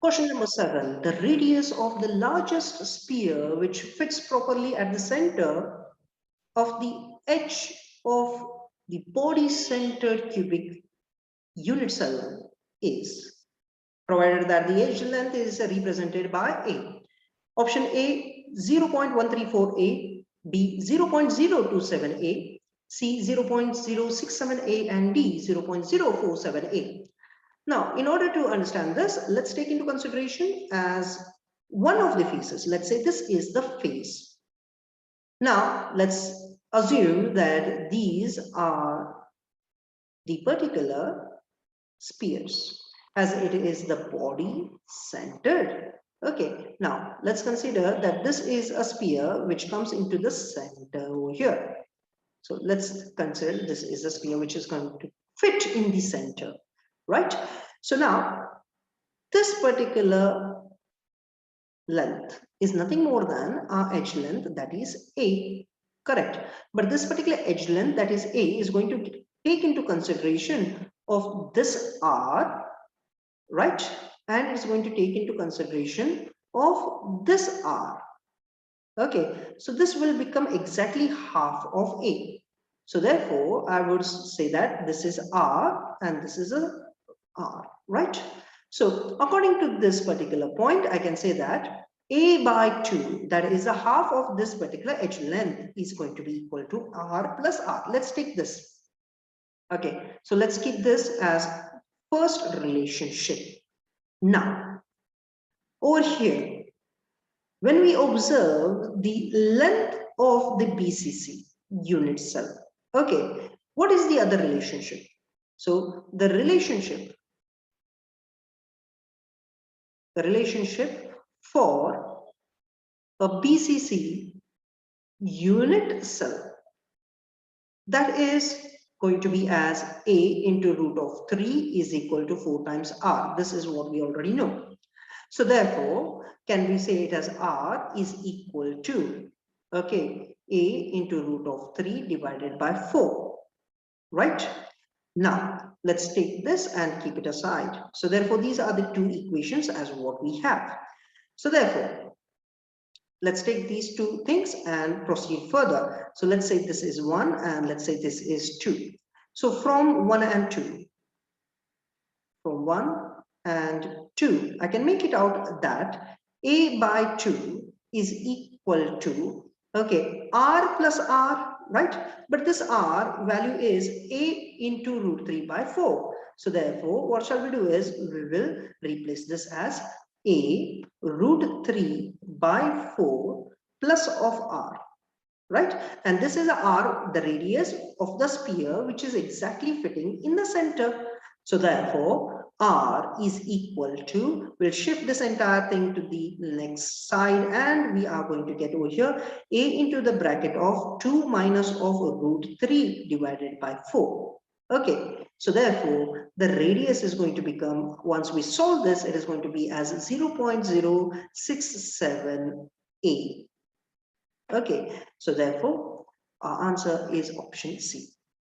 Question number 7. The radius of the largest sphere which fits properly at the center of the edge of the body-centered cubic unit cell is, provided that the edge length is represented by A. Option A 0.134A, B 0.027A, C 0.067A, and D 0.047A. Now, in order to understand this, let's take into consideration as one of the faces. Let's say this is the face. Now, let's assume that these are the particular spheres, as it is the body centered. Okay, now let's consider that this is a sphere which comes into the center over here. So let's consider this is a sphere which is going to fit in the center, right? So now this particular length is nothing more than our edge length, that is A, correct? But this particular edge length, that is A, is going to take into consideration of this R, right? And it's going to take into consideration of this R. Okay, so this will become exactly half of A. So therefore, I would say that this is R and this is a R, right? So according to this particular point, I can say that A by 2, that is a half of this particular edge length, is going to be equal to R plus R. Let's take this. Okay, so let's keep this as first relationship. Now, over here, when we observe the length of the BCC unit cell, okay, what is the other relationship? So the relationship for a BCC unit cell, that is going to be as A into root of 3 is equal to 4 times R. This is what we already know. So therefore, can we say it as R is equal to, okay, A into root of 3 divided by 4, right? Now, let's take this and keep it aside. So therefore, these are the two equations as what we have. So therefore, let's take these two things and proceed further. So let's say this is 1 and let's say this is 2. So from 1 and 2, from 1 and 2, I can make it out that A by 2 is equal to, okay, R plus R, right? But this R value is A into root 3 by 4. So therefore, what shall we do is we will replace this as A root 3 by 4 plus of R, right? And this is R, the radius of the sphere, which is exactly fitting in the center. So therefore, R is equal to, we'll shift this entire thing to the next side and we are going to get over here A into the bracket of 2 minus of root 3 divided by 4. Okay, so therefore the radius is going to become, once we solve this, it is going to be as 0.067A. Okay, so therefore our answer is option C.